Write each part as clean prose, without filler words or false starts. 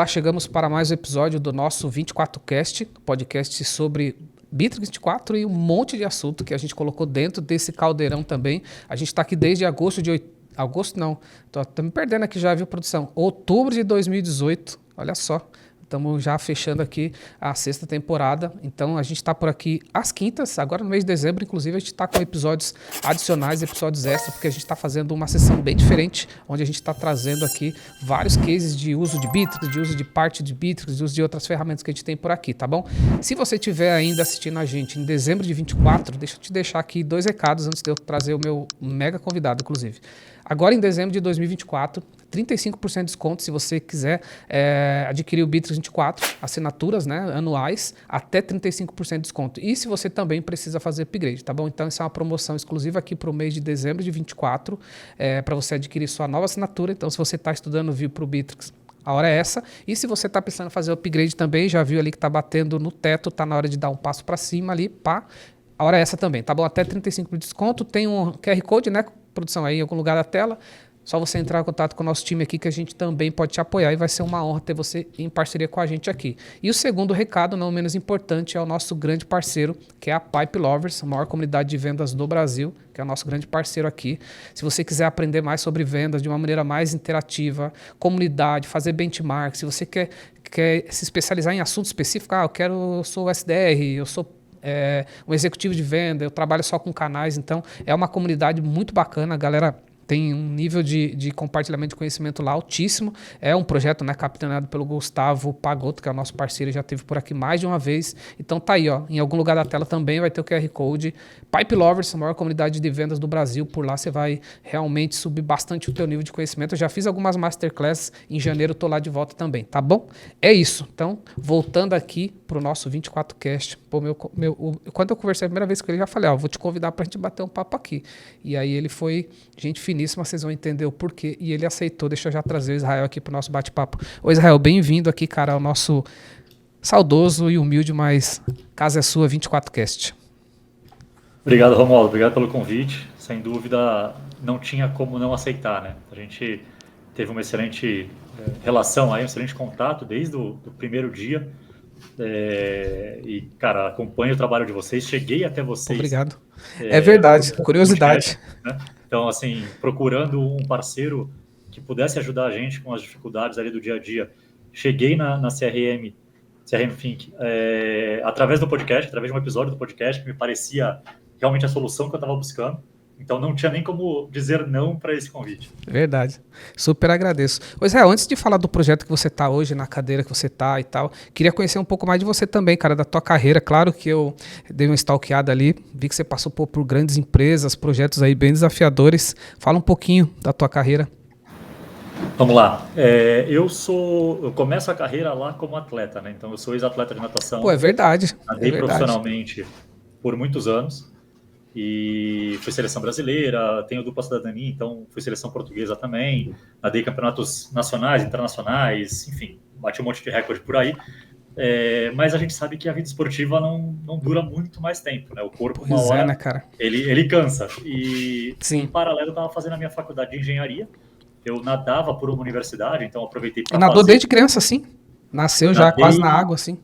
Olá, chegamos para mais um episódio do nosso 24Cast, podcast sobre Bittrex 24 e um monte de assunto que a gente colocou dentro desse caldeirão também. A gente está aqui desde agosto de... Agosto não, tô me perdendo aqui já, viu, produção? Outubro de 2018, olha só. Estamos já fechando aqui a sexta temporada, então a gente está por aqui às quintas, agora no mês de dezembro, inclusive a gente está com episódios adicionais, episódios extras, porque a gente está fazendo uma sessão bem diferente, onde a gente está trazendo aqui vários cases de uso de Bittrex, de uso de parte de Bittrex, de uso de outras ferramentas que a gente tem por aqui, tá bom? Se você estiver ainda assistindo a gente em dezembro de 24, deixa eu te deixar aqui 2 recados antes de eu trazer o meu mega convidado, inclusive. Agora em dezembro de 2024, 35% de desconto se você quiser adquirir o Bittrex 24, assinaturas, né, anuais, até 35% de desconto. E se você também precisa fazer upgrade, tá bom? Então essa é uma promoção exclusiva aqui para o mês de dezembro de 24, para você adquirir sua nova assinatura. Então se você está estudando vir para o Bittrex, a hora é essa. E se você está pensando em fazer upgrade também, já viu ali que está batendo no teto, está na hora de dar um passo para cima ali, pá. A hora é essa também, tá bom? Até 35% de desconto, tem um QR Code, né, produção, aí em algum lugar da tela. Só você entrar em contato com o nosso time aqui que a gente também pode te apoiar e vai ser uma honra ter você em parceria com a gente aqui. E o segundo recado, não menos importante, é o nosso grande parceiro, que é a Pipe Lovers, a maior comunidade de vendas do Brasil, que é o nosso grande parceiro aqui. Se você quiser aprender mais sobre vendas de uma maneira mais interativa, comunidade, fazer benchmark, se você quer se especializar em assunto específico, eu sou SDR, eu sou um executivo de venda, eu trabalho só com canais, então é uma comunidade muito bacana, a galera tem um nível de compartilhamento de conhecimento lá altíssimo. É um projeto, né, capitaneado pelo Gustavo Pagotto, que é o nosso parceiro, já esteve por aqui mais de uma vez. Então tá aí, ó, em algum lugar da tela também vai ter o QR Code. Pipe Lovers, a maior comunidade de vendas do Brasil. Por lá você vai realmente subir bastante o teu nível de conhecimento. Eu já fiz algumas masterclasses, em janeiro tô lá de volta também, tá bom? É isso. Então, voltando aqui pro nosso 24Cast. Pô, quando eu conversei a primeira vez com ele, eu já falei, vou te convidar pra gente bater um papo aqui. E aí ele foi gente finíssima, vocês vão entender o porquê. E ele aceitou. Deixa eu já trazer o Israel aqui pro nosso bate-papo. Ô Israel, bem-vindo aqui, cara, ao nosso saudoso e humilde, mas casa é sua 24Cast. Obrigado, Romualdo. Obrigado pelo convite. Sem dúvida, não tinha como não aceitar, né? A gente teve uma excelente relação aí, um excelente contato desde o primeiro dia. E, cara, acompanho o trabalho de vocês. Cheguei até vocês. Obrigado. É verdade, curiosidade. Podcast, né? Então, assim, procurando um parceiro que pudesse ajudar a gente com as dificuldades ali do dia a dia. Cheguei na CRM Think, através do podcast, através de um episódio do podcast que me parecia realmente a solução que eu estava buscando. Então não tinha nem como dizer não para esse convite. Verdade. Super agradeço. Ô Israel, antes de falar do projeto que você está hoje, na cadeira que você está e tal, queria conhecer um pouco mais de você também, cara, da tua carreira. Claro que eu dei uma stalkeada ali, vi que você passou por grandes empresas, projetos aí bem desafiadores. Fala um pouquinho da tua carreira. Vamos lá. Eu começo a carreira lá como atleta, né? Então eu sou ex-atleta de natação. Pô, é verdade. Nadei profissionalmente por muitos anos. E fui seleção brasileira, tenho dupla cidadania, então fui seleção portuguesa também, nadei campeonatos nacionais, internacionais, enfim, bati um monte de recorde por aí. Mas a gente sabe que a vida esportiva não dura muito mais tempo, né? O corpo, uma hora, né, cara? Ele cansa. E sim, em paralelo eu estava fazendo a minha faculdade de engenharia, eu nadava por uma universidade, então aproveitei para nadou desde criança, assim? Nasceu já quase na água, assim?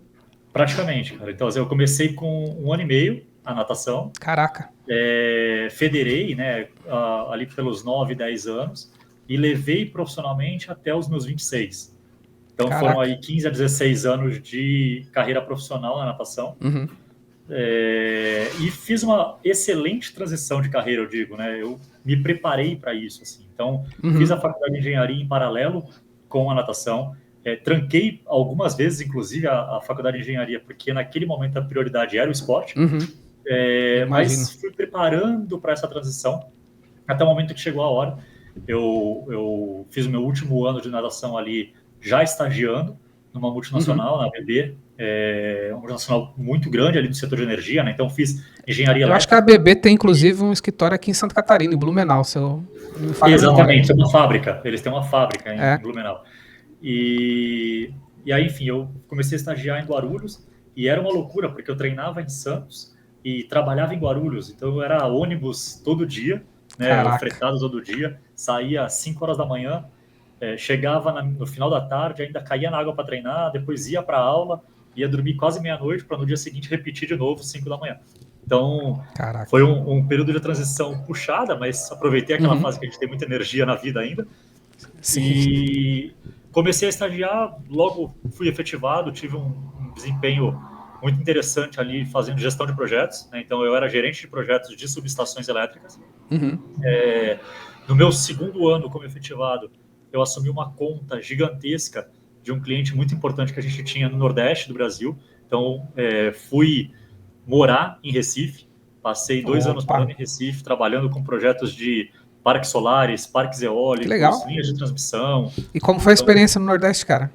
Praticamente, cara. Então, assim, eu comecei com 1 ano e meio a natação. Caraca. Federei, né, ali pelos 9, 10 anos e levei profissionalmente até os meus 26. Então foram aí 15 a 16 anos de carreira profissional na natação. Uhum. E fiz uma excelente transição de carreira, eu digo, né? Eu me preparei para isso, assim. Então, fiz a faculdade de engenharia em paralelo com a natação. Tranquei algumas vezes, inclusive, a faculdade de engenharia, porque naquele momento a prioridade era o esporte. Uhum. Mas fui preparando para essa transição até o momento que chegou a hora. Eu fiz o meu último ano de natação ali já estagiando numa multinacional, na ABB, uma multinacional muito grande ali do setor de energia, né? Então fiz engenharia elétrica. Eu acho que a ABB tem inclusive um escritório aqui em Santa Catarina, em Blumenau, se eu não me falha. Exatamente, tem uma fábrica, eles têm uma fábrica em Blumenau. E aí, enfim, eu comecei a estagiar em Guarulhos e era uma loucura, porque eu treinava em Santos e trabalhava em Guarulhos, então eu era ônibus todo dia, né, fretado todo dia, saía às 5 horas da manhã, chegava no final da tarde, ainda caía na água para treinar, depois ia para a aula, ia dormir quase meia-noite para no dia seguinte repetir de novo, 5 da manhã. Então, Caraca. foi um período de transição puxada, mas aproveitei aquela Uhum. fase que a gente tem muita energia na vida ainda. Sim. E comecei a estagiar, logo fui efetivado, tive um desempenho muito interessante ali fazendo gestão de projetos, né? Então, eu era gerente de projetos de subestações elétricas. Uhum. No meu segundo ano como efetivado, eu assumi uma conta gigantesca de um cliente muito importante que a gente tinha no Nordeste do Brasil. Então, fui morar em Recife, passei 2 anos Opa, morando em Recife, trabalhando com projetos de parques solares, parques que eólicos, legal. linhas de transmissão. E como foi a Então, experiência no Nordeste, cara?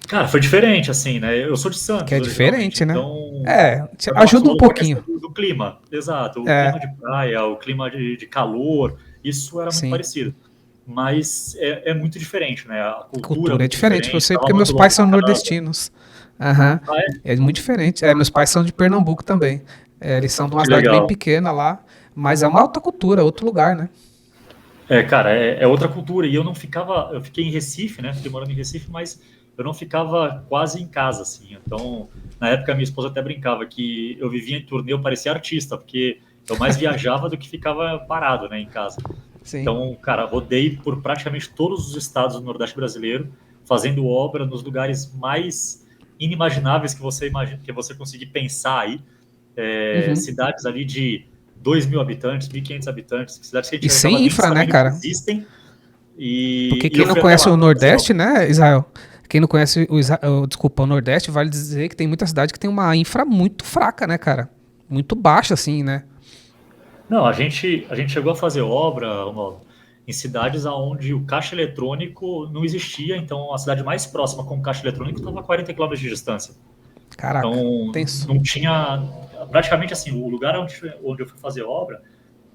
cara, foi diferente, assim, né? Eu sou de Que Santos é originalmente, diferente, né? então É, foi mal ajuda um acostumado com a questão pouquinho. do clima. Exato, o clima É, de praia, o clima de calor, isso era muito sim. parecido. Mas é muito diferente, né? A cultura é Cultura é muito diferente. Eu diferente, sei estava porque muito meus longe pais de são casa. nordestinos. Aham. Ah, é? É muito diferente. Meus pais são de Pernambuco também. Eles são de uma Que cidade bem legal. pequena lá, mas é uma alta cultura, outro lugar, né? Cara, é outra cultura. E eu fiquei em Recife, né? Fiquei morando em Recife, mas eu não ficava quase em casa, assim. Então, na época, minha esposa até brincava que eu vivia em turnê, eu parecia artista, porque eu mais viajava do que ficava parado, né, em casa. Sim. Então, cara, rodei por praticamente todos os estados do Nordeste brasileiro, fazendo obra nos lugares mais inimagináveis que você imagina, que você conseguir pensar aí. Uhum. Cidades ali de 2.000 habitantes, 1.500 habitantes, cidades que a E gente acaba sem nem infra, né, sabendo que cara? existem, Porque e quem eu não fui até conhece lá o para fazer Nordeste, obra. né, Israel? Quem não conhece desculpa, o Nordeste, vale dizer que tem muita cidade que tem uma infra muito fraca, né, cara? Muito baixa, assim, né? Não, a gente chegou a fazer obra, Ronaldo, em cidades onde o caixa eletrônico não existia, então a cidade mais próxima com o caixa eletrônico estava a 40 quilômetros de distância. Caraca, Então, tenso. não tinha, praticamente assim, o lugar onde eu fui fazer obra,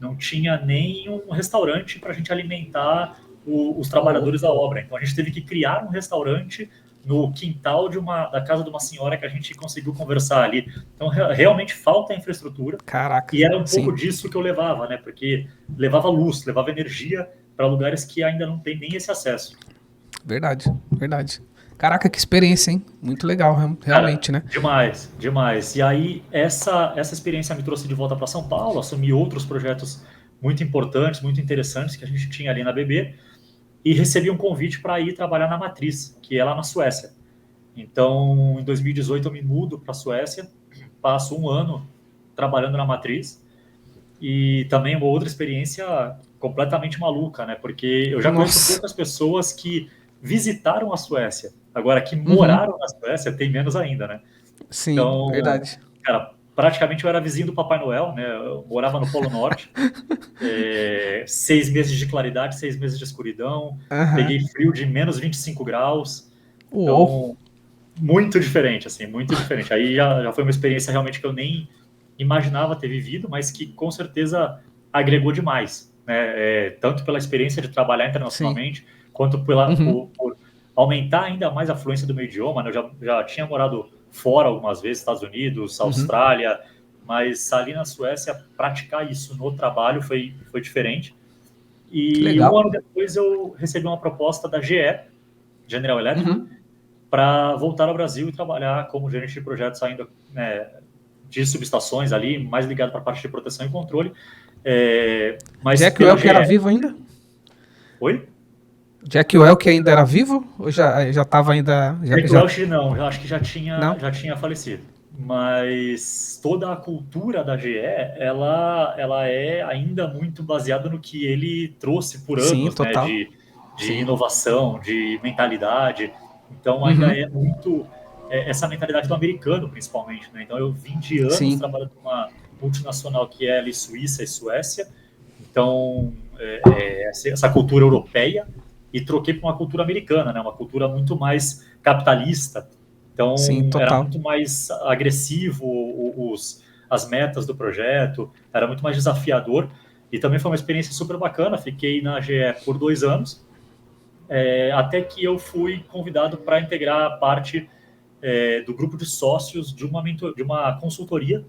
não tinha nem um restaurante para a gente alimentar os Ô, trabalhadores louco. da obra. Então, a gente teve que criar um restaurante no quintal da casa de uma senhora que a gente conseguiu conversar ali. Então, realmente falta infraestrutura, Caraca, e era um pouco sim. disso que eu levava, né? Porque levava luz, levava energia para lugares que ainda não tem nem esse acesso. Verdade, verdade. Caraca, que experiência, hein? Muito legal, Cara, realmente, né? demais, demais. E aí, essa experiência me trouxe de volta para São Paulo, assumi outros projetos muito importantes, muito interessantes que a gente tinha ali na BB, e recebi um convite para ir trabalhar na Matriz, que é lá na Suécia. Então, em 2018, eu me mudo para a Suécia, passo um ano trabalhando na Matriz, e também uma outra experiência completamente maluca, né? Porque eu já conheço Nossa. poucas pessoas que visitaram a Suécia. Agora, que Uhum. moraram na Suécia, tem menos ainda, né? Sim, Então, verdade. cara, praticamente eu era vizinho do Papai Noel, né? Eu morava no Polo Norte, 6 meses de claridade, 6 meses de escuridão, Aham. peguei frio de menos 25 graus, Uou. então, muito diferente, assim, muito diferente. Aí já foi uma experiência realmente que eu nem imaginava ter vivido, mas que com certeza agregou demais, né? Tanto pela experiência de trabalhar Sim. internacionalmente, quanto Uhum. por aumentar ainda mais a fluência do meu idioma, né? Eu já tinha morado fora algumas vezes, Estados Unidos, Uhum. Austrália, mas ali na Suécia, praticar isso no trabalho foi diferente. Que E um legal. ano depois eu recebi uma proposta da GE, General Electric, Uhum. para voltar ao Brasil e trabalhar como gerente de projetos ainda, né, de subestações ali, mais ligado para a parte de proteção e controle, mas Jack pela Welch era GE. vivo ainda? Oi? Jack Welch ainda era vivo? Ou já tava ainda. Jack Welch não, eu acho que Não? já tinha falecido. Mas toda a cultura da GE, ela é ainda muito baseada no que ele trouxe por Sim, anos, né, total. de Sim. inovação, de mentalidade. Então ainda Uhum. é muito essa mentalidade do americano, principalmente, né? Então eu vim de anos Sim. trabalhando com uma multinacional que é ali Suíça e Suécia. Então essa cultura europeia, e troquei para uma cultura americana, né? Uma cultura muito mais capitalista. Sim, Então, era total. muito mais agressivo as metas do projeto, era muito mais desafiador. E também foi uma experiência super bacana. Fiquei na GE por 2 anos, até que eu fui convidado para integrar a parte do grupo de sócios de uma consultoria,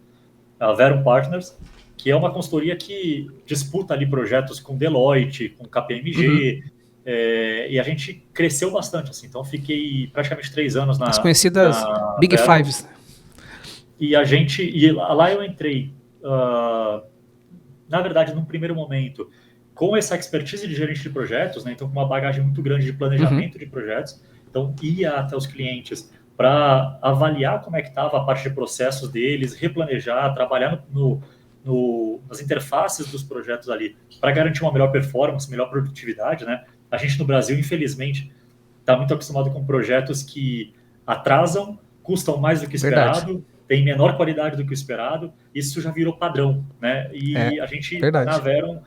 a Verum Partners, que é uma consultoria que disputa ali projetos com Deloitte, com Uhum. KPMG, E a gente cresceu bastante, assim. Então, fiquei praticamente 3 anos As conhecidas Big Vero. Fives. E lá eu entrei, na verdade, num primeiro momento, com essa expertise de gerente de projetos, né? Então, com uma bagagem muito grande de planejamento de projetos. Então, ia até os clientes para avaliar como é que estava a parte de processos deles, replanejar, trabalhar nas interfaces dos projetos ali, para garantir uma melhor performance, melhor produtividade, né? A gente no Brasil, infelizmente, está muito acostumado com projetos que atrasam, custam mais do que esperado, têm menor qualidade do que o esperado. Isso já virou padrão, né? E a gente, na Verum,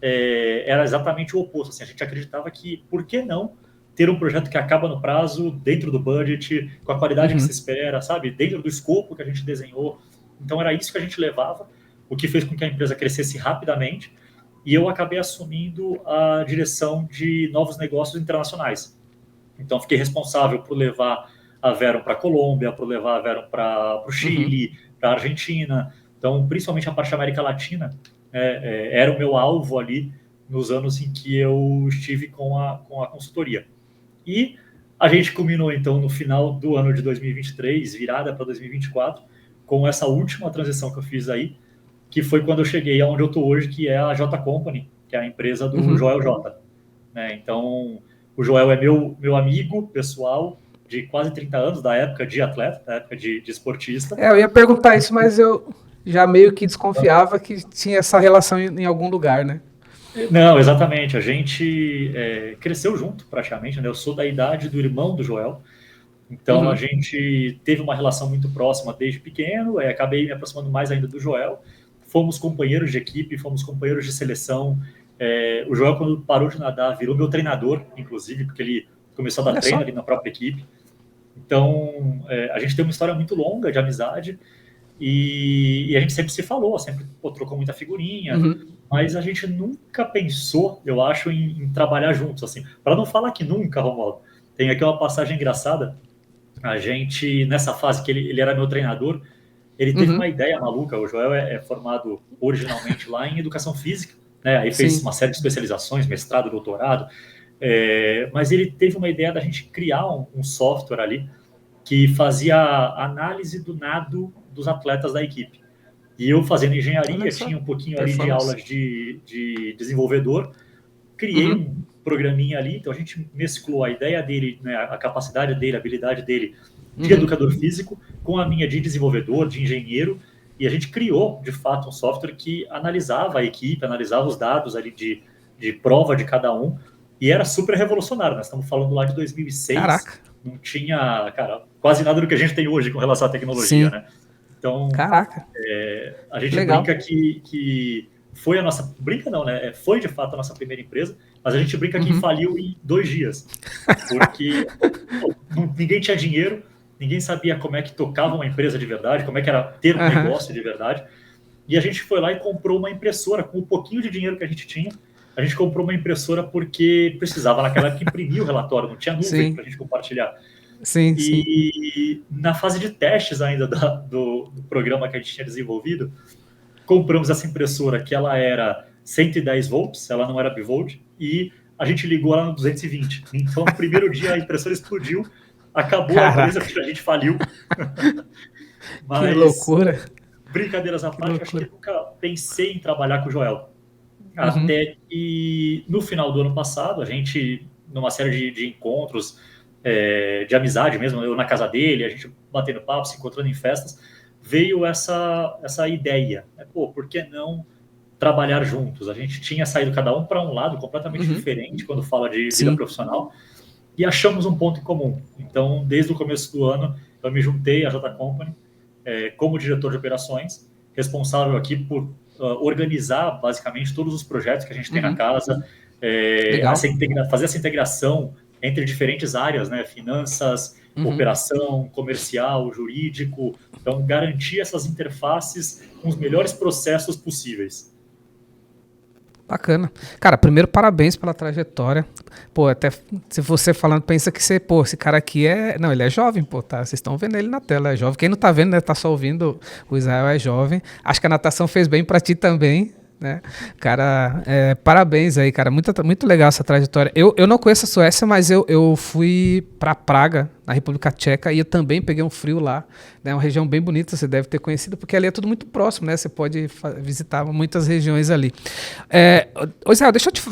era exatamente o oposto. Assim, a gente acreditava que, por que não ter um projeto que acaba no prazo, dentro do budget, com a qualidade que se espera, sabe? Dentro do escopo que a gente desenhou. Então, era isso que a gente levava, o que fez com que a empresa crescesse rapidamente. E eu acabei assumindo a direção de novos negócios internacionais. Então, fiquei responsável por levar a Verum para a Colômbia, por levar a Verum para o Chile, para a Argentina. Então, principalmente a parte da América Latina, era o meu alvo ali nos anos em que eu estive com a consultoria. E a gente culminou, então, no final do ano de 2023, virada para 2024, com essa última transição que eu fiz aí, que foi quando eu cheguei aonde eu estou hoje, que é a J Company, que é a empresa do Joel J. Né? Então, o Joel é meu amigo pessoal de quase 30 anos, da época de atleta, da época de esportista. Eu ia perguntar isso, mas eu já meio que desconfiava que tinha essa relação em algum lugar, né? Não, exatamente. A gente cresceu junto, praticamente. Né? Eu sou da idade do irmão do Joel. Então, a gente teve uma relação muito próxima desde pequeno. Acabei me aproximando mais ainda do Joel. Fomos companheiros de equipe, fomos companheiros de seleção. O Joel, quando parou de nadar, virou meu treinador, inclusive, porque ele começou a dar treino ali na própria equipe. Então, a gente tem uma história muito longa de amizade e a gente sempre se falou, sempre trocou muita figurinha, mas a gente nunca pensou, eu acho, em trabalhar juntos, assim. Para não falar que nunca, Romualdo, tem aqui uma passagem engraçada. A gente, nessa fase que ele era meu treinador, ele teve uma ideia maluca. O Joel é formado originalmente lá em educação física, né? Aí fez uma série de especializações, mestrado, doutorado, mas ele teve uma ideia da gente criar um software ali que fazia a análise do nado dos atletas da equipe. E eu, fazendo engenharia, tinha um pouquinho ali de aulas de desenvolvedor, criei um programinha ali, então a gente mesclou a ideia dele, né, a capacidade dele, a habilidade dele de educador físico com a minha de desenvolvedor, de engenheiro, e a gente criou, de fato, um software que analisava a equipe, analisava os dados ali de prova de cada um, e era super revolucionário. Nós estamos falando lá de 2006. Caraca. Não tinha, cara, quase nada do que a gente tem hoje com relação à tecnologia, né? Então, caraca. A gente brinca que foi a nossa... Brinca não, né? Foi, de fato, a nossa primeira empresa, mas a gente brinca que faliu em 2 dias. Porque ninguém tinha dinheiro, ninguém sabia como é que tocava uma empresa de verdade, como é que era ter um negócio de verdade. E a gente foi lá e comprou uma impressora com o pouquinho de dinheiro que a gente tinha. A gente comprou uma impressora porque precisava, naquela época, imprimir o relatório, não tinha nuvem para a gente compartilhar. E na fase de testes ainda do programa que a gente tinha desenvolvido, compramos essa impressora que ela era 110 volts, ela não era bivolt, e a gente ligou ela no 220. Então, no primeiro dia, a impressora explodiu, acabou a empresa, porque a gente faliu. Mas, que loucura! Brincadeiras à parte, acho que eu nunca pensei em trabalhar com o Joel. Até que, no final do ano passado, a gente, numa série de encontros, de amizade mesmo, eu na casa dele, a gente batendo papo, se encontrando em festas, veio essa ideia, né? Pô, por que não trabalhar juntos? A gente tinha saído cada um para um lado completamente diferente quando fala de vida profissional, e achamos um ponto em comum. Então, desde o começo do ano, eu me juntei à J Company como diretor de operações, responsável aqui por organizar basicamente todos os projetos que a gente tem na casa, fazer essa integração entre diferentes áreas, né? Finanças, operação, comercial, jurídico. Então, garantir essas interfaces com os melhores processos possíveis. Bacana. Cara, primeiro, parabéns pela trajetória. Pô, até se você falando, pensa que você, esse cara aqui não, ele é jovem, tá? Vocês estão vendo ele na tela, é jovem. Quem não tá vendo, né, tá só ouvindo, o Israel é jovem. Acho que a natação fez bem pra ti também, né? Cara, parabéns aí, cara. Muito legal essa trajetória. Eu não conheço a Suécia, mas eu fui para Praga, na República Tcheca, e eu também peguei um frio lá. É uma região bem bonita, você deve ter conhecido, porque ali é tudo muito próximo, né? Você pode visitar muitas regiões ali. Israel, deixa eu te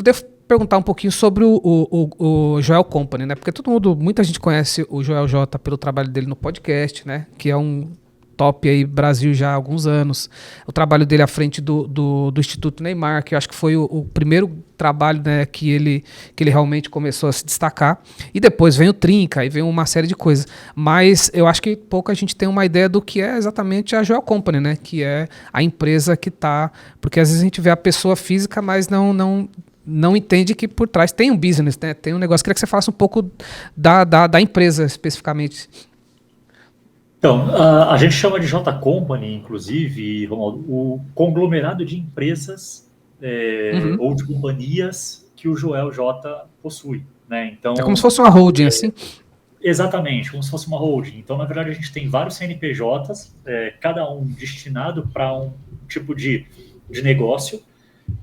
perguntar um pouquinho sobre o Joel Company, né? Porque muita gente conhece o Joel J pelo trabalho dele no podcast, né? Que é um top aí Brasil já há alguns anos. O trabalho dele à frente do Instituto Neymar, que eu acho que foi o primeiro trabalho, né, que ele realmente começou a se destacar. E depois vem o Trinca, e vem uma série de coisas. Mas eu acho que pouca gente tem uma ideia do que é exatamente a Joel Company, né? Que é a empresa que está... Porque às vezes a gente vê a pessoa física, mas não entende que por trás tem um business, né? Tem um negócio. Queria que você falasse um pouco da empresa especificamente. Então, a gente chama de J Company, inclusive, Romualdo, o conglomerado de empresas ou de companhias que o Joel J possui, né? É como se Então, fosse uma holding, assim? exatamente, como se fosse uma holding. Então, na verdade, a gente tem vários CNPJs, cada um destinado para um tipo de negócio,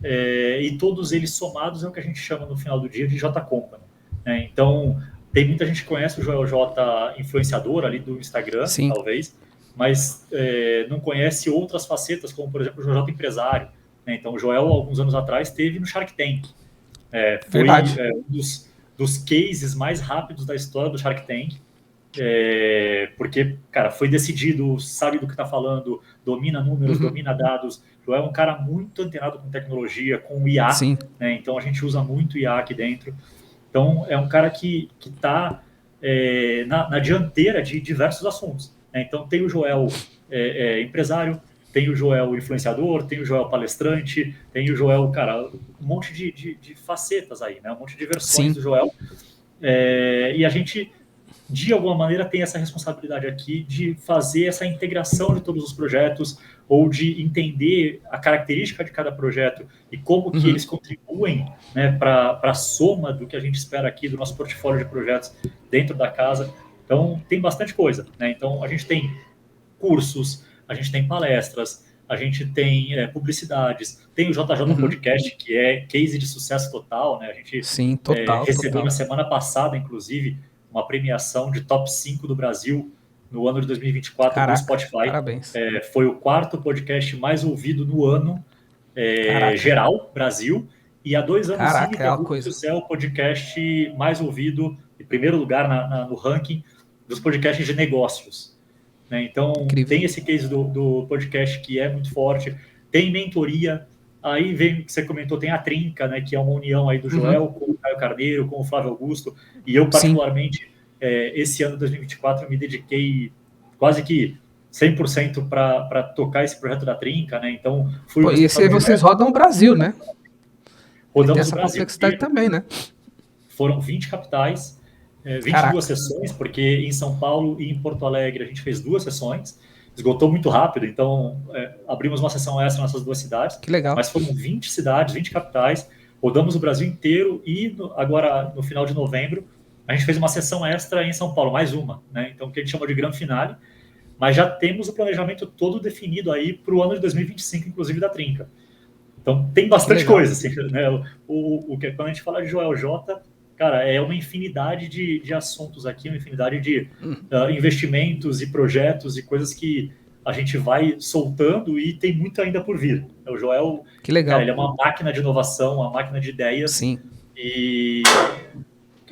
e todos eles somados é o que a gente chama no final do dia de J Company, né? Então, tem muita gente que conhece o Joel J influenciador ali do Instagram, Sim. talvez, mas não conhece outras facetas, como por exemplo o Joel J empresário, né? Então, o Joel, alguns anos atrás, esteve no Shark Tank. Foi um dos cases mais rápidos da história do Shark Tank, porque, cara, foi decidido, sabe do que está falando, domina números, domina dados. Joel é um cara muito antenado com tecnologia, com IA, Sim. né? Então a gente usa muito IA aqui dentro. Então é um cara que está na dianteira de diversos assuntos, né? Então tem o Joel empresário, tem o Joel influenciador, tem o Joel palestrante, tem o Joel, cara, um monte de facetas aí, né? Um monte de versões do Joel. E a gente, de alguma maneira, tem essa responsabilidade aqui de fazer essa integração de todos os projetos ou de entender a característica de cada projeto e como que eles contribuem, né, para a soma do que a gente espera aqui do nosso portfólio de projetos dentro da casa. Então, tem bastante coisa, né? Então, a gente tem cursos, a gente tem palestras, a gente tem publicidades, tem o JJ Podcast, que é case de sucesso total, né? A gente recebeu na semana passada, inclusive, uma premiação de top 5 do Brasil no ano de 2024 do Spotify. Parabéns. Foi o 4º podcast mais ouvido no ano geral, Brasil. E há 2 anos seguidos é o podcast mais ouvido, em primeiro lugar no ranking dos podcasts de negócios, né? Então, tem esse case do podcast que é muito forte. Tem mentoria. Aí vem o que você comentou, tem a Trinca, né, que é uma união aí do Joel com o Caio Carneiro, com o Flávio Augusto. E eu, particularmente, esse ano de 2024, me dediquei quase que 100% para tocar esse projeto da Trinca, né? Então, e vocês rodam o Brasil, né? Rodamos o Brasil. Essa complexidade inteiro. também, né? Foram 20 capitais, 22 sessões, porque em São Paulo e em Porto Alegre a gente fez 2 sessões. Esgotou muito rápido, então abrimos uma sessão extra nessas 2 cidades. Que legal. Mas foram 20 cidades, 20 capitais, rodamos o Brasil inteiro e agora, no final de novembro, a gente fez uma sessão extra em São Paulo, mais uma, né? Então, que a gente chama de grande finale, mas já temos o planejamento todo definido aí para o ano de 2025, inclusive da Trinca. Então, tem bastante coisa, assim, né? Quando a gente fala de Joel J, cara, é uma infinidade de assuntos aqui, uma infinidade de investimentos e projetos e coisas que a gente vai soltando e tem muito ainda por vir. O Joel, que legal. Cara, ele é uma máquina de inovação, uma máquina de ideias. Sim. E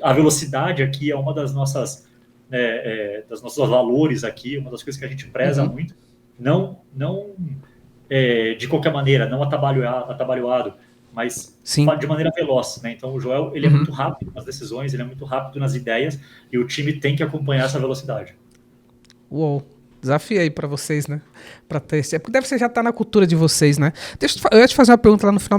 a velocidade aqui é uma das nossas dos nossos valores aqui, uma das coisas que a gente preza muito. Não de qualquer maneira, não atabalhoado, mas de maneira veloz, né? Então o Joel, ele é muito rápido nas decisões, ele é muito rápido nas ideias e o time tem que acompanhar essa velocidade. Uou, desafio aí para vocês, né? Para ter, porque deve ser já tá na cultura de vocês, né? Eu ia te fazer uma pergunta lá no final,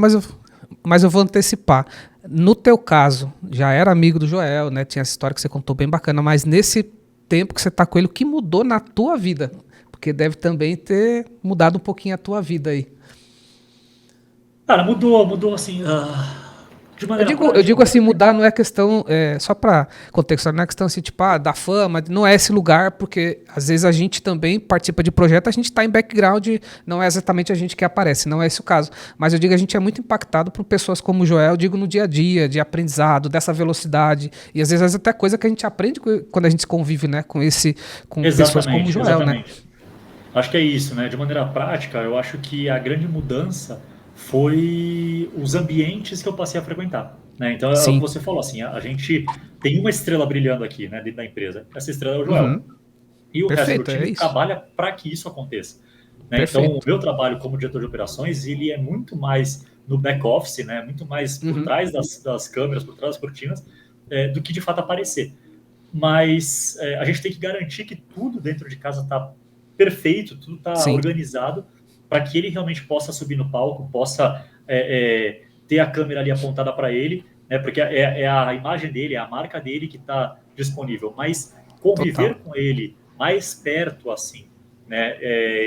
mas eu vou antecipar. No teu caso, já era amigo do Joel, né? Tinha essa história que você contou bem bacana, mas nesse tempo que você tá com ele, o que mudou na tua vida? Porque deve também ter mudado um pouquinho a tua vida aí. Cara, mudou assim, De Eu maneira digo, eu prática, digo assim, mudar não é questão, só para contextualizar, não é questão assim, tipo, da fama, não é esse lugar, porque às vezes a gente também participa de projeto, a gente está em background, não é exatamente a gente que aparece, não é esse o caso. Mas eu digo, a gente é muito impactado por pessoas como o Joel, eu digo no dia a dia, de aprendizado, dessa velocidade, e às vezes até coisa que a gente aprende quando a gente convive, né, com pessoas como o exatamente, Joel, né? exatamente. Acho que é isso, né? De maneira prática, eu acho que a grande mudança foi os ambientes que eu passei a frequentar, né? Então é o que Sim. você falou, assim, a gente tem uma estrela brilhando aqui, né, dentro da empresa. Essa estrela é o Joel. Uhum. E o resto do Perfeito, time é isso. trabalha para que isso aconteça, né? Então, o Perfeito. meu trabalho como diretor de operações, ele é muito mais no back office, né? Muito mais por Uhum. trás das câmeras, por trás das cortinas, do que de fato aparecer. Mas a gente tem que garantir que tudo dentro de casa está perfeito, tudo está Sim, organizado para que ele realmente possa subir no palco, possa ter a câmera ali apontada para ele, né? Porque é a imagem dele, é a marca dele que está disponível. Mas total. conviver com ele mais perto, assim, né?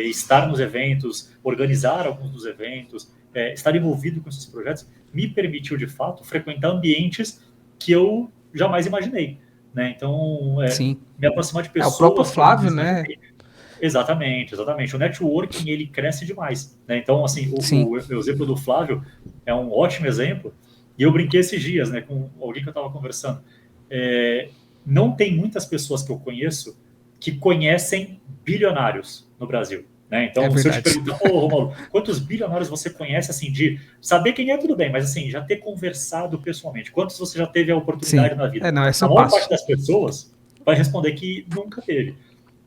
Estar nos eventos, organizar alguns dos eventos, estar envolvido com esses projetos, me permitiu de fato frequentar ambientes que eu jamais imaginei, né? Então, Sim. me aproximar de É, o próprio pessoas que eu Flávio, jamais né? imaginei. Exatamente, exatamente. O networking, ele cresce demais, né? Então, assim, Sim. o exemplo do Flávio é um ótimo exemplo. E eu brinquei esses dias, né, com alguém que eu estava conversando. É, não tem muitas pessoas que eu conheço que conhecem bilionários no Brasil, né? É Então, se eu te verdade. perguntar, ô, Romulo, quantos bilionários você conhece, assim, de saber quem é, tudo bem, mas, assim, já ter conversado pessoalmente, quantos você já teve a Sim. oportunidade na vida? Não, esse A eu maior parte passo. das pessoas vai responder que nunca teve.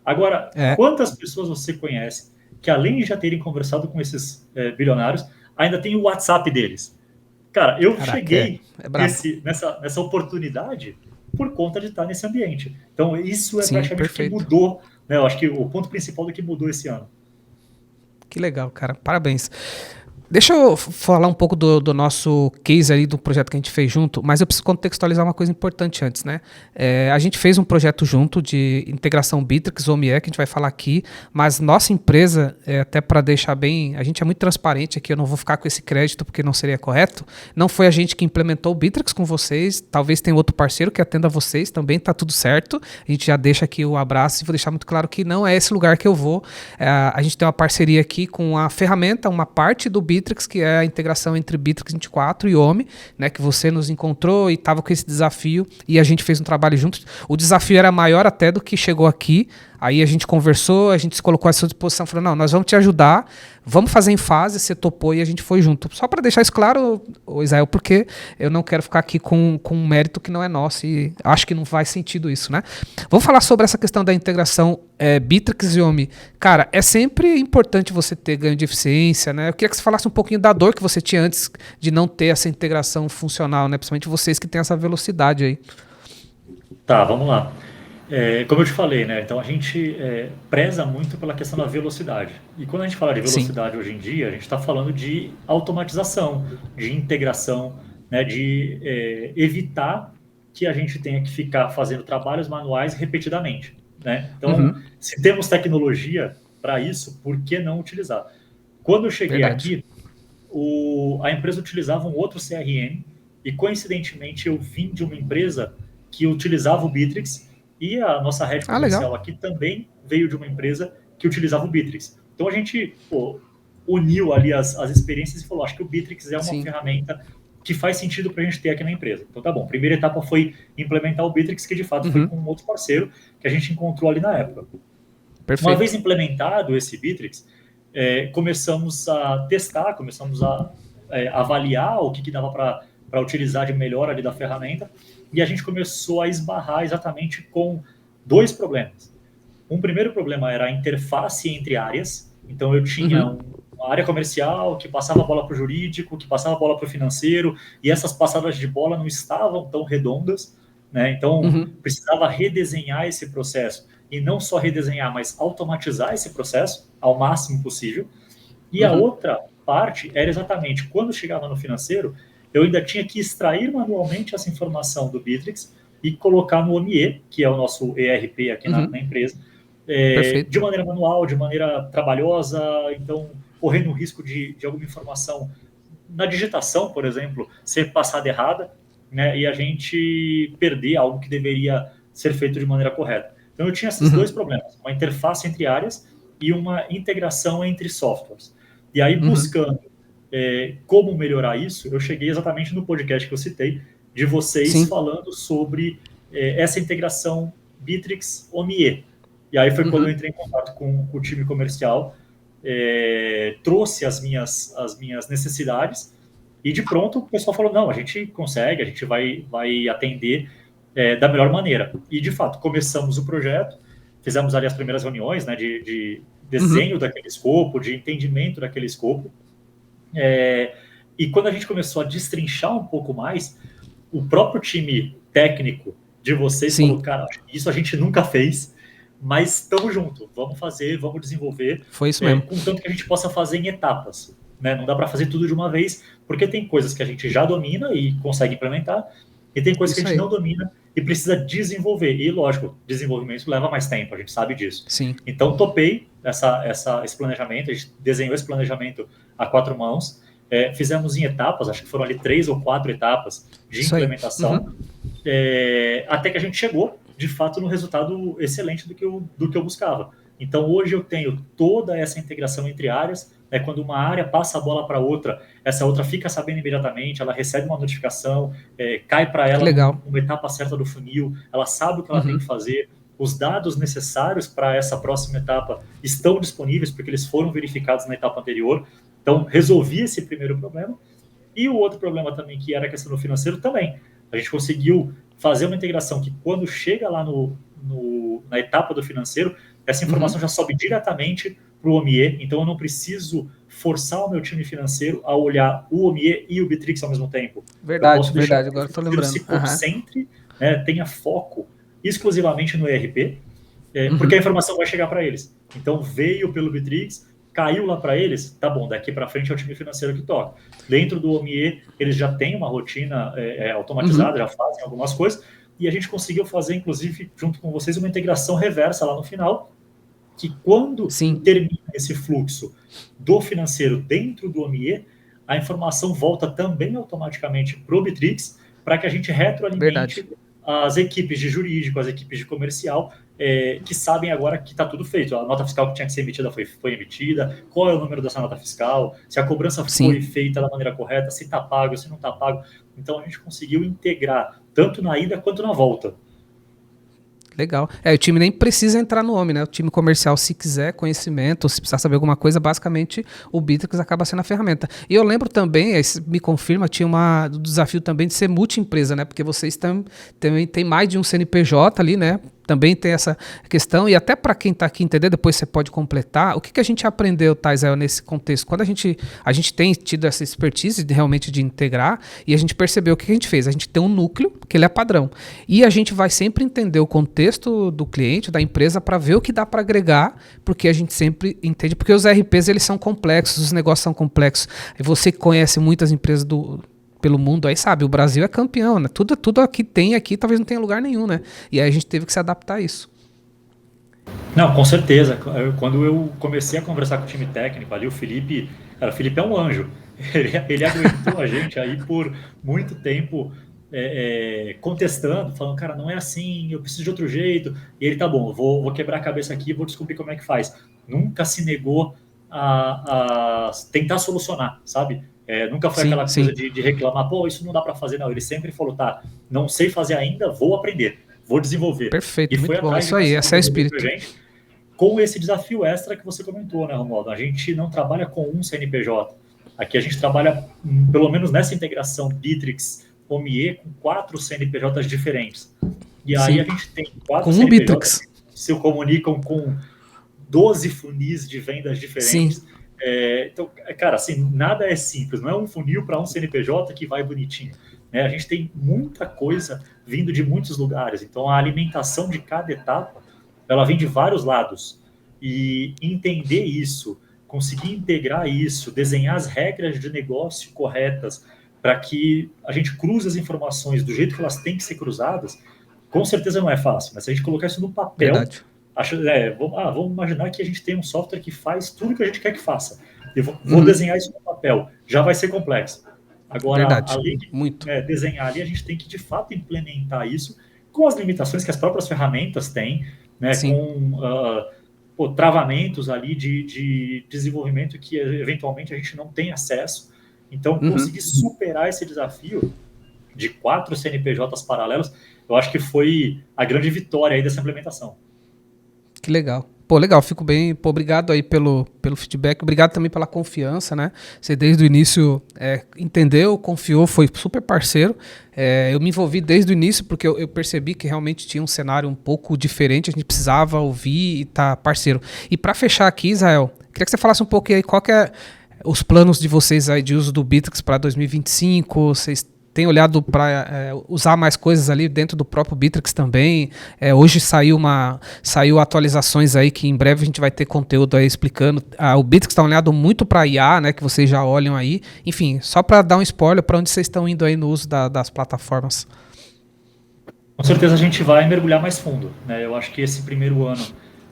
Agora, É. quantas pessoas você conhece que, além de já terem conversado com esses bilionários, ainda tem o WhatsApp deles? Cara, eu Caraca, cheguei é brabo. nessa oportunidade por conta de estar nesse ambiente. Então, isso é Sim, praticamente o que perfeito. mudou, né? Eu acho que o ponto principal do que mudou esse ano. Que legal, cara. Parabéns. Deixa eu falar um pouco do nosso case ali, do projeto que a gente fez junto, mas eu preciso contextualizar uma coisa importante antes, né? A gente fez um projeto junto de integração Bittrex, OMIE, que a gente vai falar aqui, mas nossa empresa, até para deixar bem, a gente é muito transparente aqui, eu não vou ficar com esse crédito porque não seria correto, não foi a gente que implementou o Bittrex com vocês, talvez tenha outro parceiro que atenda vocês, também tá tudo certo, a gente já deixa aqui o abraço e vou deixar muito claro que não é esse lugar que eu vou, a gente tem uma parceria aqui com a ferramenta, uma parte do Bittrex, que é a integração entre Bittrex 24 e OMI, né, que você nos encontrou e estava com esse desafio e a gente fez um trabalho juntos. O desafio era maior até do que chegou aqui. Aí a gente conversou, a gente se colocou à sua disposição, falou, não, nós vamos te ajudar, vamos fazer em fase, você topou e a gente foi junto. Só para deixar isso claro, Israel, porque eu não quero ficar aqui com um mérito que não é nosso e acho que não faz sentido isso, né? Vamos falar sobre essa questão da integração Bittrex e OMI. Cara, é sempre importante você ter ganho de eficiência, né? Eu queria que você falasse um pouquinho da dor que você tinha antes de não ter essa integração funcional, né? Principalmente vocês que têm essa velocidade aí. Tá, vamos lá. Como eu te falei, né? Então a gente preza muito pela questão da velocidade. E quando a gente fala de Sim. velocidade hoje em dia, a gente está falando de automatização, de integração, né? De evitar que a gente tenha que ficar fazendo trabalhos manuais repetidamente, né? Então, Uhum. se temos tecnologia para isso, por que não utilizar? Quando eu cheguei Verdade. aqui, a empresa utilizava um outro CRM e, coincidentemente, eu vim de uma empresa que utilizava o Bittrex e a nossa rede Ah, legal. comercial aqui também veio de uma empresa que utilizava o Bittrex. Então, a gente uniu ali as experiências e falou, acho que o Bittrex é uma Sim. ferramenta que faz sentido para a gente ter aqui na empresa. Então, tá bom. Primeira etapa foi implementar o Bittrex, que de fato foi Uhum. com um outro parceiro que a gente encontrou ali na época. Uma vez Perfeito. implementado esse Bittrex, começamos a testar, começamos a avaliar o que dava para utilizar de melhor ali da ferramenta, e a gente começou a esbarrar exatamente com dois problemas. Um primeiro problema era a interface entre áreas, então eu tinha Uhum. uma área comercial que passava a bola para o jurídico, que passava a bola para o financeiro, e essas passadas de bola não estavam tão redondas, né? Então Uhum. precisava redesenhar esse processo, e não só redesenhar, mas automatizar esse processo ao máximo possível. E a Uhum. outra parte era exatamente quando chegava no financeiro, eu ainda tinha que extrair manualmente essa informação do Bittrex e colocar no OMIE, que é o nosso ERP aqui na Uhum. empresa, de Perfeito. maneira manual, de maneira trabalhosa, então correndo o risco de alguma informação na digitação, por exemplo, ser passada errada, né, e a gente perder algo que deveria ser feito de maneira correta. Então eu tinha esses dois problemas, uma interface entre áreas e uma integração entre softwares. E aí, buscando como melhorar isso, eu cheguei exatamente no podcast que eu citei, de vocês Sim. falando sobre essa integração Bittrex-OMIE. E aí foi quando eu entrei em contato com o time comercial, trouxe as minhas necessidades, e de pronto o pessoal falou, não, a gente consegue, a gente vai atender da melhor maneira. E de fato, começamos o projeto, fizemos ali as primeiras reuniões, né, de desenho daquele escopo, de entendimento daquele escopo, e quando a gente começou a destrinchar um pouco mais, o próprio time técnico de vocês falou, cara, isso a gente nunca fez, mas estamos juntos, vamos fazer, vamos desenvolver. Foi isso mesmo. Contanto que a gente possa fazer em etapas. Né? Não dá para fazer tudo de uma vez, porque tem coisas que a gente já domina e consegue implementar, e tem coisas que a gente não domina e precisa desenvolver. E, lógico, desenvolvimento leva mais tempo, a gente sabe disso. Sim. Então, topei esse planejamento, a gente desenhou esse planejamento a 4 mãos, fizemos em etapas, acho que foram ali 3 ou 4 etapas de implementação, até que a gente chegou, de fato, no resultado excelente do que eu buscava. Então, hoje eu tenho toda essa integração entre áreas, quando uma área passa a bola para outra, essa outra fica sabendo imediatamente, ela recebe uma notificação, cai para ela uma etapa certa do funil, ela sabe o que ela tem que fazer, os dados necessários para essa próxima etapa estão disponíveis, porque eles foram verificados na etapa anterior. Então, resolvi esse primeiro problema. E o outro problema também, que era a questão do financeiro, também. A gente conseguiu fazer uma integração que, quando chega lá na etapa do financeiro, essa informação já sobe diretamente para o OMIE, então eu não preciso forçar o meu time financeiro a olhar o OMIE e o Bittrex ao mesmo tempo. Verdade, agora estou lembrando. Se concentre, tenha foco exclusivamente no ERP, porque a informação vai chegar para eles. Então, veio pelo Bittrex, caiu lá para eles, tá bom, daqui para frente é o time financeiro que toca. Dentro do OMIE, eles já têm uma rotina automatizada, já fazem algumas coisas, e a gente conseguiu fazer, inclusive, junto com vocês, uma integração reversa lá no final, que quando termina esse fluxo do financeiro dentro do OMIE, a informação volta também automaticamente para o Bittrex, para que a gente retroalimente as equipes de jurídico, as equipes de comercial, que sabem agora que está tudo feito. A nota fiscal que tinha que ser emitida foi emitida, qual é o número dessa nota fiscal, se a cobrança foi feita da maneira correta, se está pago, se não está pago. Então, a gente conseguiu integrar tanto na ida quanto na volta. Legal. O time nem precisa entrar no OMI, né? O time comercial, se quiser conhecimento, se precisar saber alguma coisa, basicamente o Bittrex acaba sendo a ferramenta. E eu lembro também, me confirma, tinha o desafio também de ser multi-empresa, né? Porque vocês também tem mais de um CNPJ ali, né? Também tem essa questão, e até para quem está aqui entender, depois você pode completar, o que a gente aprendeu, Thaisel, nesse contexto? Quando a gente tem tido essa expertise realmente de integrar, e a gente percebeu o que a gente fez, a gente tem um núcleo, que ele é padrão, e a gente vai sempre entender o contexto do cliente, da empresa, para ver o que dá para agregar, porque a gente sempre entende, porque os RPs eles são complexos, os negócios são complexos, e você que conhece muitas empresas pelo mundo, aí sabe, o Brasil é campeão, né? Tudo aqui tem aqui, talvez não tenha lugar nenhum, né? E aí a gente teve que se adaptar a isso. Não, com certeza. Quando eu comecei a conversar com o time técnico ali, o Felipe é um anjo. Ele aguentou a gente aí por muito tempo contestando, falando, cara, não é assim, eu preciso de outro jeito. E ele, tá bom, vou quebrar a cabeça aqui, vou descobrir como é que faz. Nunca se negou a tentar solucionar, sabe? Nunca foi aquela coisa de reclamar, pô, isso não dá para fazer, não. Ele sempre falou, tá, não sei fazer ainda, vou aprender, vou desenvolver. Perfeito, e foi muito bom, isso aí, esse é o espírito. Com esse desafio extra que você comentou, né, Romualdo? A gente não trabalha com um CNPJ. Aqui a gente trabalha, pelo menos nessa integração Bittrex, OMIE, com 4 CNPJs diferentes. E aí a gente tem 4 CNPJs que se comunicam com 12 funis de vendas diferentes. Então, cara, assim, nada é simples, não é um funil para um CNPJ que vai bonitinho, né? A gente tem muita coisa vindo de muitos lugares, então a alimentação de cada etapa, ela vem de vários lados, e entender isso, conseguir integrar isso, desenhar as regras de negócio corretas, para que a gente cruze as informações do jeito que elas têm que ser cruzadas, com certeza não é fácil, mas se a gente colocar isso no papel... Vamos imaginar que a gente tem um software que faz tudo que a gente quer que faça. e vou desenhar isso no papel. Já vai ser complexo. Agora, Verdade. além de Muito. desenhar ali, a gente tem que, de fato, implementar isso com as limitações que as próprias ferramentas têm, né, Sim. com travamentos ali de desenvolvimento que, eventualmente, a gente não tem acesso. Então, conseguir superar esse desafio de 4 CNPJs paralelos, eu acho que foi a grande vitória aí dessa implementação. Que legal. Pô, legal, fico bem. Pô, obrigado aí pelo feedback, obrigado também pela confiança, né? Você desde o início entendeu, confiou, foi super parceiro. Eu me envolvi desde o início porque eu percebi que realmente tinha um cenário um pouco diferente, a gente precisava ouvir e estar parceiro. E para fechar aqui, Israel, queria que você falasse um pouco aí qual que é os planos de vocês aí de uso do Bittrex para 2025, vocês tem olhado para usar mais coisas ali dentro do próprio Bittrex também. Hoje saiu atualizações aí que em breve a gente vai ter conteúdo aí explicando. O Bittrex está olhado muito para IA, né, que vocês já olham aí. Enfim, só para dar um spoiler para onde vocês estão indo aí no uso das plataformas. Com certeza a gente vai mergulhar mais fundo, né? Eu acho que esse primeiro ano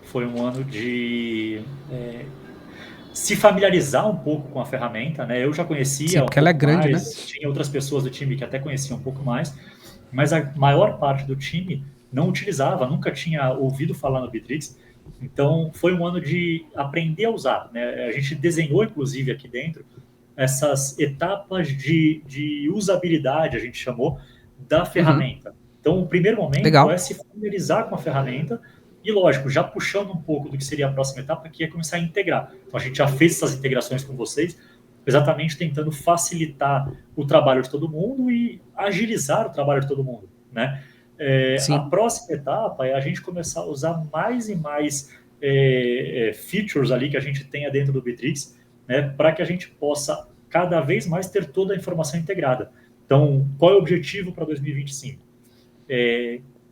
foi um ano de se familiarizar um pouco com a ferramenta, né? Eu já conhecia um pouco ela é grande, mais, né? tinha outras pessoas do time que até conheciam um pouco mais, mas a maior parte do time não utilizava, nunca tinha ouvido falar no Bittrex. Então foi um ano de aprender a usar, né? A gente desenhou, inclusive, aqui dentro, essas etapas de usabilidade, a gente chamou, da ferramenta. Então, o primeiro momento é se familiarizar com a ferramenta. E, lógico, já puxando um pouco do que seria a próxima etapa, que é começar a integrar. Então, a gente já fez essas integrações com vocês, exatamente tentando facilitar o trabalho de todo mundo e agilizar o trabalho de todo mundo, né? A próxima etapa é a gente começar a usar mais e mais features ali que a gente tenha dentro do Bittrex, né, para que a gente possa cada vez mais ter toda a informação integrada. Então, qual é o objetivo para 2025?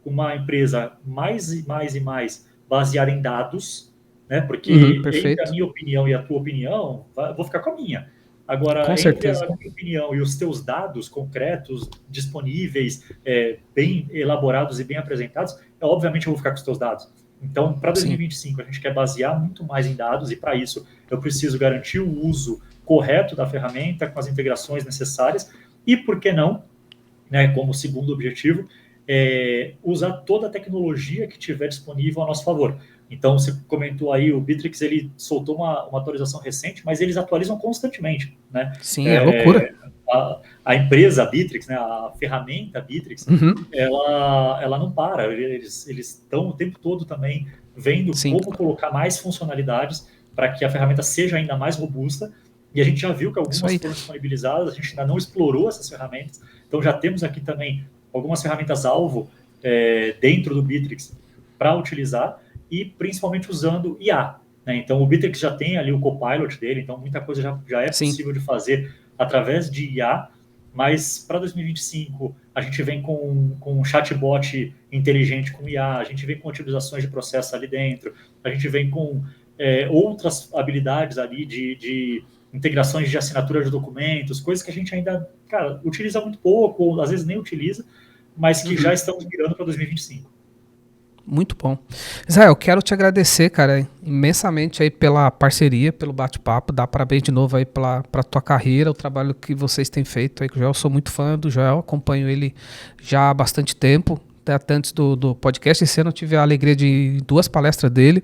Uma empresa mais e mais baseada em dados, né? Porque entre a minha opinião e a tua opinião, vou ficar com a minha. Agora, entre a minha opinião e os teus dados concretos, disponíveis, bem elaborados e bem apresentados, obviamente eu vou ficar com os teus dados. Então, para 2025, a gente quer basear muito mais em dados e, para isso, eu preciso garantir o uso correto da ferramenta, com as integrações necessárias e, por que não, né, como segundo objetivo, usar toda a tecnologia que tiver disponível a nosso favor. Então, você comentou aí, o Bittrex, ele soltou uma atualização recente, mas eles atualizam constantemente, né? Sim, é loucura. A empresa Bittrex, né, a ferramenta Bittrex, ela não para. Eles estão o tempo todo também vendo como colocar mais funcionalidades para que a ferramenta seja ainda mais robusta. E a gente já viu que algumas foram disponibilizadas, a gente ainda não explorou essas ferramentas. Então, já temos aqui também algumas ferramentas-alvo dentro do Bittrex para utilizar e principalmente usando IA. Né? Então, o Bittrex já tem ali o Copilot dele, então muita coisa já é possível de fazer através de IA, mas para 2025 a gente vem com um chatbot inteligente com IA, a gente vem com otimizações de processo ali dentro, a gente vem com outras habilidades ali de integrações de assinatura de documentos, coisas que a gente ainda, cara, utiliza muito pouco, ou às vezes nem utiliza, mas que já estamos mirando para 2025. Muito bom. Israel, quero te agradecer, cara, imensamente aí pela parceria, pelo bate-papo, dar parabéns de novo aí para tua carreira, o trabalho que vocês têm feito aí com o Joel. Sou muito fã do Joel, acompanho ele já há bastante tempo, até antes do podcast. Esse ano eu tive a alegria de 2 palestras dele,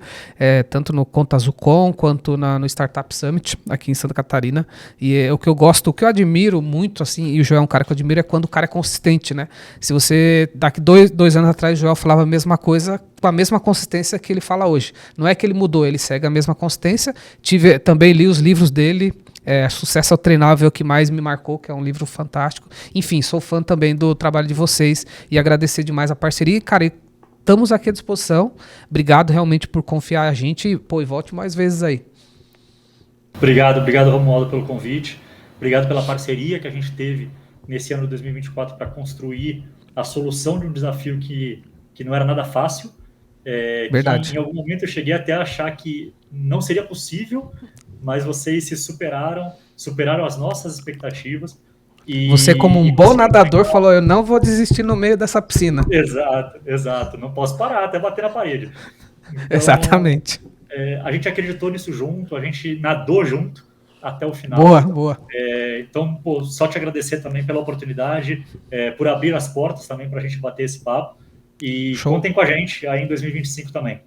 tanto no Conta Azucon quanto no Startup Summit aqui em Santa Catarina. E o que eu gosto, o que eu admiro muito, assim, e o Joel é um cara que eu admiro, é quando o cara é consistente, né? Se você, daqui 2 anos atrás, o Joel falava a mesma coisa, com a mesma consistência que ele fala hoje. Não é que ele mudou, ele segue a mesma consistência. Também li os livros dele, Sucesso ao Treinável, que mais me marcou, que é um livro fantástico. Enfim, sou fã também do trabalho de vocês e agradecer demais a parceria. Cara, estamos aqui à disposição. Obrigado realmente por confiar a gente e volte mais vezes aí. Obrigado, Romualdo, pelo convite. Obrigado pela parceria que a gente teve nesse ano de 2024 para construir a solução de um desafio que não era nada fácil. Verdade. Que em algum momento eu cheguei até a achar que não seria possível, mas vocês se superaram as nossas expectativas. Você, como um bom nadador, falou, eu não vou desistir no meio dessa piscina. Exato. Não posso parar até bater na parede. Então, exatamente. A gente acreditou nisso junto, a gente nadou junto, até o final. Boa, boa. Então, pô, só te agradecer também pela oportunidade, por abrir as portas também para a gente bater esse papo. E Show. contem com a gente aí em 2025 também.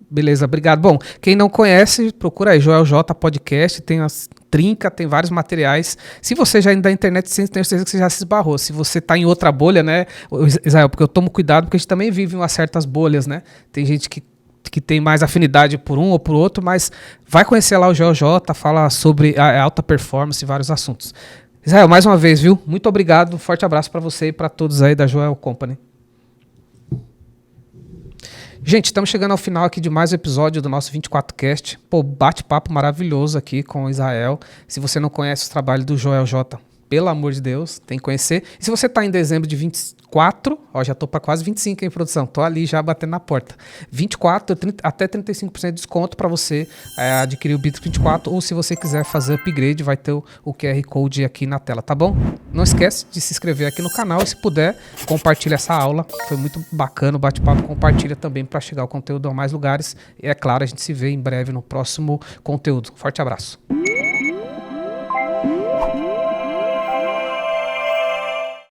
Beleza, obrigado. Bom, quem não conhece, procura aí, Joel J Podcast, tem as trinca, tem vários materiais. Se você já é da internet, tenho certeza que você já se esbarrou. Se você tá em outra bolha, né, Israel, porque eu tomo cuidado, porque a gente também vive umas certas bolhas, né? Tem gente que tem mais afinidade por um ou por outro, mas vai conhecer lá o Joel J, fala sobre a alta performance e vários assuntos. Israel, mais uma vez, viu? Muito obrigado, um forte abraço para você e para todos aí da Joel Company. Gente, estamos chegando ao final aqui de mais um episódio do nosso 24Cast. Pô, bate-papo maravilhoso aqui com o Israel. Se você não conhece o trabalho do Joel J, pelo amor de Deus, tem que conhecer. E se você está em dezembro de 24, ó, já estou para quase 25 em produção, estou ali já batendo na porta. 24, até 35% de desconto para você adquirir o Bitrix 24, ou se você quiser fazer upgrade, vai ter o QR Code aqui na tela, tá bom? Não esquece de se inscrever aqui no canal e se puder, compartilha essa aula, foi muito bacana o bate-papo, compartilha também para chegar o conteúdo a mais lugares. E é claro, a gente se vê em breve no próximo conteúdo. Forte abraço.